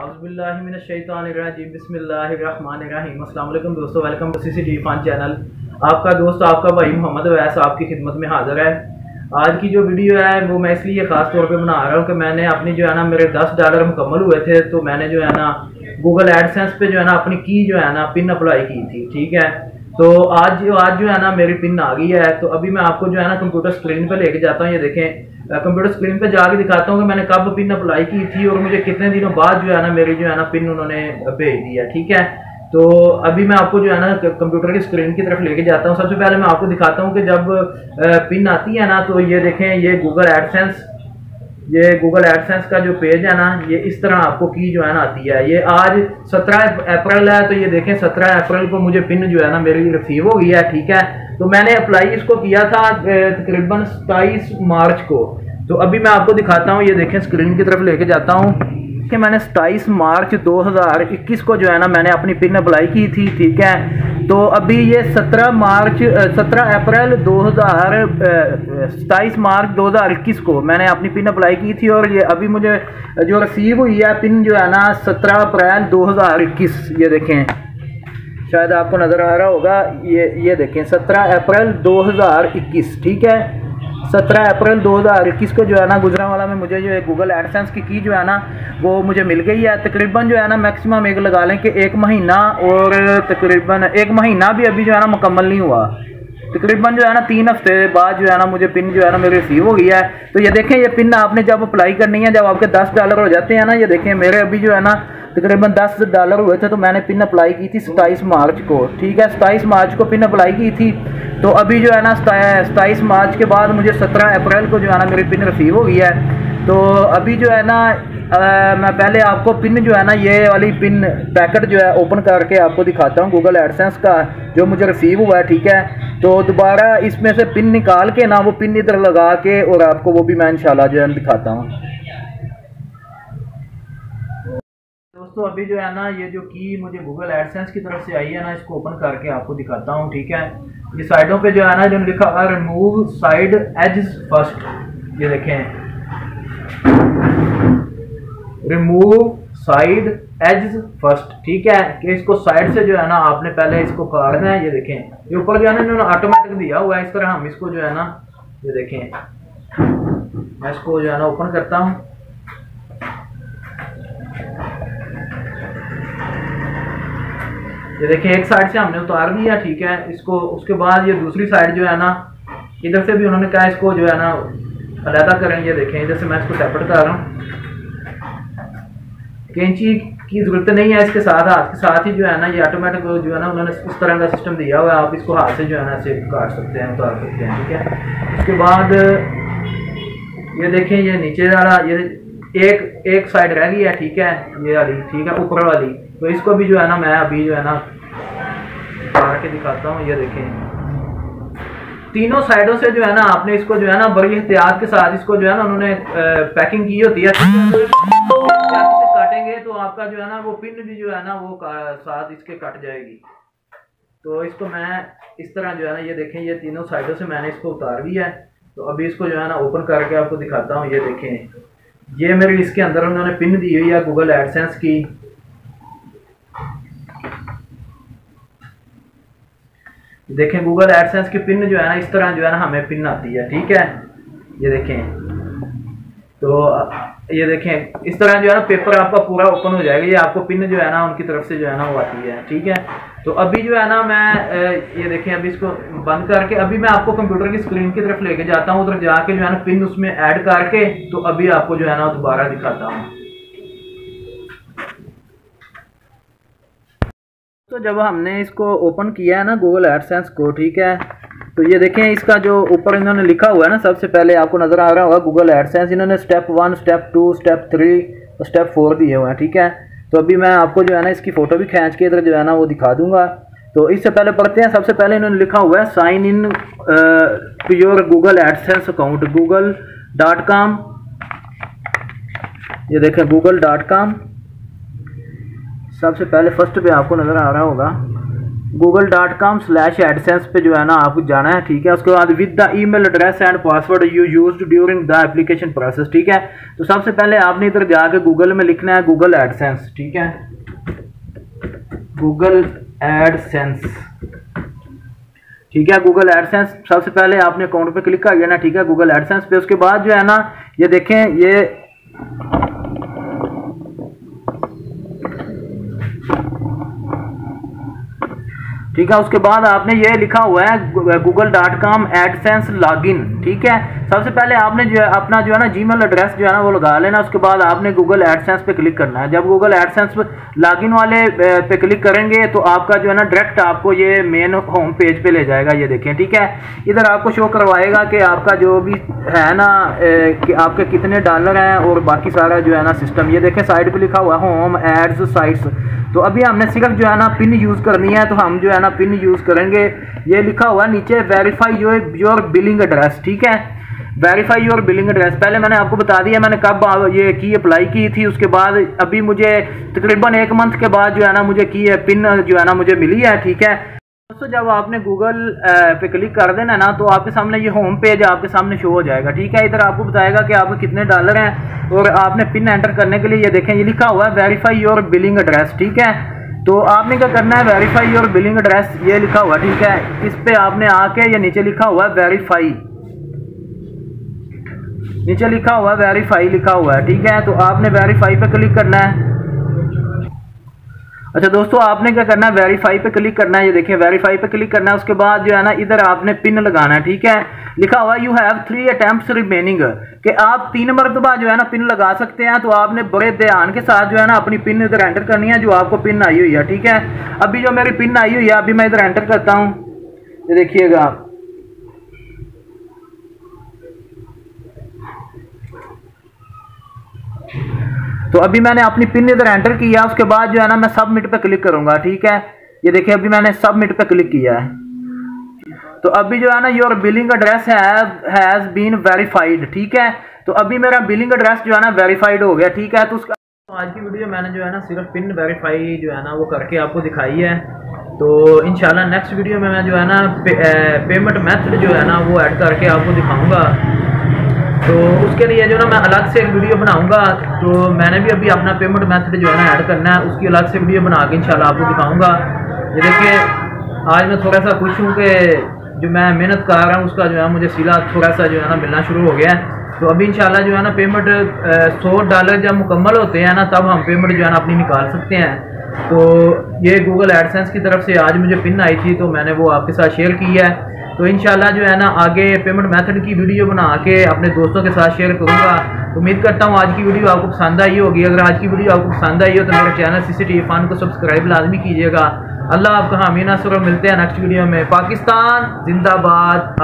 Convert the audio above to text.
औज़ुबिल्लाहिमिनश्शैतानिर्रजीम बिस्मिल्लाहिर्रहमानिर्रहीम। अस्सलाम वालेकुम दोस्तों, welcome to CCTV fun channel. आपका दोस्त आपका भाई मोहम्मद अवैस आपकी खिदमत में हाजिर है। आज की जो वीडियो है वो मैं इसलिए ख़ास तौर पे बना रहा हूँ कि मैंने अपनी जो है ना मेरे $10 मुकम्मल हुए थे, तो मैंने जो है ना गूगल एडसेंस पे जो है ना अपनी की जो है ना पिन अप्लाई की थी। ठीक है, तो आज जो है ना मेरी पिन आ गई है। तो अभी मैं आपको जो है ना कंप्यूटर स्क्रीन पे लेके जाता हूँ। ये देखें, कंप्यूटर स्क्रीन पे जाके दिखाता हूँ कि मैंने कब पिन अप्लाई की थी और मुझे कितने दिनों बाद जो है ना मेरी जो है ना पिन उन्होंने भेज दी है। ठीक है, तो अभी मैं आपको जो है ना कंप्यूटर की स्क्रीन की तरफ लेके जाता हूँ। सबसे पहले मैं आपको दिखाता हूँ कि जब पिन आती है ना, तो ये देखें, ये गूगल एडसेंस का जो पेज है ना, ये इस तरह आपको की जो है ना आती है। ये आज 17 अप्रैल है, तो ये देखें 17 अप्रैल को मुझे पिन जो है ना मेरी रिसीव हो गई है। ठीक है, तो मैंने अप्लाई इसको किया था तकरीबन 27 मार्च को। तो अभी मैं आपको दिखाता हूँ, ये देखें स्क्रीन की तरफ लेके जाता हूँ कि मैंने 27 मार्च 2021 को जो है ना मैंने अपनी पिन अप्लाई की थी। ठीक है, तो अभी ये 17 अप्रैल 27 मार्च 2021 को मैंने अपनी पिन अप्लाई की थी, और ये अभी मुझे जो रिसीव हुई है पिन जो है ना 17 अप्रैल 2021। ये देखें, शायद आपको नज़र आ रहा होगा, ये देखें 17 अप्रैल 2021। ठीक है, 17 अप्रैल 2021 को जो है ना गुजरांवाला में मुझे जो है गूगल एडसेंस की जो है ना वो मुझे मिल गई है। तकरीबन जो है ना मैक्सिमम एक लगा लें कि 1 महीना, और तकरीबन 1 महीना भी अभी जो है ना मुकम्मल नहीं हुआ। तकरीबन जो है ना 3 हफ्ते बाद जो है ना मुझे पिन जो है ना मेरी रिसीव हो गई है। तो ये देखें, ये पिन आपने जब अप्लाई करनी है, जब आपके $10 हो जाते हैं ना, ये देखें मेरे अभी जो है ना तकरीबन $10 हुए थे, तो मैंने पिन अप्लाई की थी 27 मार्च को। ठीक है, 27 मार्च को पिन अप्लाई की थी, तो अभी जो है ना 27 मार्च के बाद मुझे 17 अप्रैल को जो है ना मेरी पिन रिसीव हो गई है। तो अभी जो है ना मैं पहले आपको पिन जो है ना ये वाली पिन पैकेट जो है ओपन करके आपको दिखाता हूँ गूगल एडसेंस का जो मुझे रिसीव हुआ है। ठीक है, तो दोबारा इसमें से पिन निकाल के ना वो पिन इधर लगा के और आपको वो भी मैं इंशाल्लाह जो है दिखाता हूँ। दोस्तों अभी जो है ना ये जो की मुझे गूगल एडसेंस की तरफ से आई है ना, इसको ओपन करके आपको दिखाता हूँ। ठीक है, ये साइडों पे जो है ना जो लिखा है रिमूव साइड एजेस फर्स्ट, ये देखें रिमूव साइड एजेस फर्स्ट। ठीक है, कि इसको साइड से जो है ना आपने पहले इसको काटना है। ये देखें, ये ऊपर जो है ना इन्होंने ऑटोमेटिक दिया हुआ है, इस तरह हम इसको जो है ना, ये देखें मैं इसको जो है ना ओपन करता हूँ। ये देखिए एक साइड से हमने उतार दिया। ठीक है, इसको उसके बाद ये दूसरी साइड जो है ना इधर से भी उन्होंने कहा इसको जो है ना अलहदा करें। ये देखें, इधर से मैं इसको सेपरेट कर रहा हूँ। कैंची की जरूरत नहीं है इसके साथ, हाथ के साथ ही जो है ना ये ऑटोमेटिक जो है ना उन्होंने इस तरह का सिस्टम दिया हुआ है। आप इसको हाथ से जो है ना ऐसे काट सकते हैं, उतार सकते हैं। ठीक है, उसके बाद ये देखें, ये नीचे वाला ये एक साइड रह गई है। ठीक है, ये वाली, ठीक है, ऊपर वाली, तो इसको भी जो है ना मैं अभी जो है ना काट के दिखाता हूँ। ये देखें, तीनों साइडों से जो है ना आपने इसको जो है ना बड़ी एहतियात के साथ इसको जो है ना उन्होंने पैकिंग की होती है। काटेंगे तो आपका जो है ना वो पिन भी जो है ना वो साथ इसके कट जाएगी। तो इसको मैं इस तरह जो है ना, ये देखें, ये तीनों साइडों से मैंने इसको उतार दिया है। तो अभी इसको जो है ना ओपन करके आपको दिखाता हूँ। ये देखें, ये मेरी इसके अंदर उन्होंने पिन दी हुई है गूगल एडसेंस की। देखें, गूगल एडसेंस की पिन जो है ना इस तरह जो है ना हमें पिन आती है। ठीक है, ये देखें, तो ये देखें इस तरह जो है ना पेपर आपका पूरा ओपन हो जाएगा। ये आपको पिन जो है ना उनकी तरफ से जो है ना वो आती है। ठीक है, तो अभी जो है ना मैं ये देखें, अभी इसको बंद करके अभी मैं आपको कंप्यूटर की स्क्रीन की तरफ लेके जाता हूँ, उधर जाके जो है ना पिन उसमें ऐड करके तो अभी आपको जो है ना दोबारा दिखाता हूँ। तो जब हमने इसको ओपन किया है ना गूगल एडसेंस को, ठीक है, तो ये देखें इसका जो ऊपर इन्होंने लिखा हुआ है ना, सबसे पहले आपको नज़र आ रहा होगा गूगल एडसेंस। इन्होंने स्टेप 1, स्टेप 2, स्टेप 3 और स्टेप 4 दिए हुए हैं। ठीक है, तो अभी मैं आपको जो है ना इसकी फ़ोटो भी खींच के इधर जो है ना वो दिखा दूंगा। तो इससे पहले पढ़ते हैं। सबसे पहले इन्होंने लिखा हुआ है sign in to your Google AdSense account google.com। ये देखें google.com, सबसे पहले फर्स्ट पे आपको नज़र आ रहा होगा। google.com/AdSense पे जो है ना आपको जाना है, ठीक है। उसके बाद with the email address and password you used during the application process, ठीक है। तो सबसे पहले आपने इधर जाके गूगल में लिखना है गूगल एडसेंस, ठीक है, गूगल एडसेंस, ठीक है। गूगल एडसेंस सबसे पहले आपने अकाउंट पे क्लिक कर लेना, ठीक है, गूगल एडसेंस पे। उसके बाद जो है ना ये देखें, ये ठीक है। उसके बाद आपने ये लिखा हुआ है google.com AdSense लॉगिन, ठीक है। सबसे पहले आपने जो है अपना जो है ना जीमेल एड्रेस जो है ना वो लगा लेना। उसके बाद आपने गूगल एडसेंस पे क्लिक करना है। जब गूगल एडसेंस लॉगिन वाले पे क्लिक करेंगे तो आपका जो है ना डायरेक्ट आपको ये मेन होम पेज पे ले जाएगा, ये देखें, ठीक है। इधर आपको शो करवाएगा कि आपका जो भी है ना कि आपके कितने डॉलर हैं और बाकी सारा जो है ना सिस्टम, ये देखें साइड पे लिखा हुआ है होम एड्स साइट्स। तो अभी हमने सिर्फ जो है ना पिन यूज़ करनी है, तो हम जो है ना पिन यूज़ करेंगे। ये लिखा हुआ है नीचे वेरीफाई योर बिलिंग एड्रेस, ठीक है, वेरीफाई योर बिलिंग एड्रेस। पहले मैंने आपको बता दिया मैंने कब ये की अप्लाई की थी। उसके बाद अभी मुझे तकरीबन 1 मंथ के बाद जो है ना मुझे की है पिन जो है ना मुझे मिली है, ठीक है। दोस्तों जब आपने गूगल पे क्लिक कर देना ना तो आपके सामने ये होम पेज आपके सामने शो हो जाएगा, ठीक है। इधर आपको बताएगा कि आपको कितने डॉलर हैं और आपने पिन एंटर करने के लिए ये देखें ये लिखा हुआ है वेरीफाई योर बिलिंग एड्रेस, ठीक है। तो आपने क्या करना है, वेरीफाई योर बिलिंग एड्रेस ये लिखा हुआ, ठीक है, इस पे आपने आके ये नीचे लिखा हुआ है वेरीफाई, नीचे लिखा हुआ है वेरीफाई लिखा हुआ है, ठीक है। तो आपने वेरीफाई पे क्लिक करना है। अच्छा दोस्तों आपने क्या करना है, वेरीफाई पे क्लिक करना है, ये देखिए वेरीफाई पे क्लिक करना है। उसके बाद जो है ना इधर आपने पिन लगाना है, ठीक है। लिखा हुआ यू हैव 3 अटेम्प्ट्स रिमेनिंग, कि आप 3 मरतबा जो है ना पिन लगा सकते हैं। तो आपने बड़े ध्यान के साथ जो है ना अपनी पिन इधर एंटर करनी है जो आपको पिन आई हुई है, ठीक है। अभी जो मेरी पिन आई हुई है अभी मैं इधर एंटर करता हूँ, ये देखिएगा। तो अभी मैंने अपनी पिन इधर एंटर किया। उसके बाद जो है ना मैं सबमिट पे क्लिक करूंगा, ठीक है। ये देखिए अभी मैंने सबमिट पे क्लिक किया है। तो अभी जो है ना your billing address has been verified, ठीक है। तो अभी मेरा बिलिंग एड्रेस जो है ना वेरीफाइड हो गया, ठीक है। तो उसका आज की वीडियो मैंने जो है ना सिर्फ पिन वेरीफाई जो है ना वो करके आपको दिखाई है। तो इंशाल्लाह नेक्स्ट वीडियो में मैं जो है ना पेमेंट मेथड जो है ना वो ऐड करके आपको दिखाऊंगा। तो उसके लिए जो ना मैं अलग से एक वीडियो बनाऊंगा। तो मैंने भी अभी अपना पेमेंट मेथड जो है ना ऐड करना है, उसकी अलग से वीडियो बना के इंशाल्लाह आपको दिखाऊंगा। ये देखिए आज मैं थोड़ा सा खुश हूँ कि जो मैं मेहनत कर रहा हूँ उसका जो है मुझे सिला थोड़ा सा जो है ना मिलना शुरू हो गया है। तो अभी इंशाल्लाह जो है ना पेमेंट $100 जब मुकम्मल होते हैं ना तब हम पेमेंट जो है ना अपनी निकाल सकते हैं। तो ये गूगल एडसेंस की तरफ से आज मुझे पिन आई थी तो मैंने वो आपके साथ शेयर की है। तो इंशाल्लाह जो है ना आगे पेमेंट मेथड की वीडियो बना के अपने दोस्तों के साथ शेयर करूँगा। तो उम्मीद करता हूँ आज की वीडियो आपको पसंद आई होगी। अगर आज की वीडियो आपको पसंद आई हो तो मेरे चैनल CCTV फन को सब्सक्राइब लाजमी कीजिएगा। अल्लाह आपका हामी नासर, मिलते हैं नेक्स्ट वीडियो में। पाकिस्तान जिंदाबाद।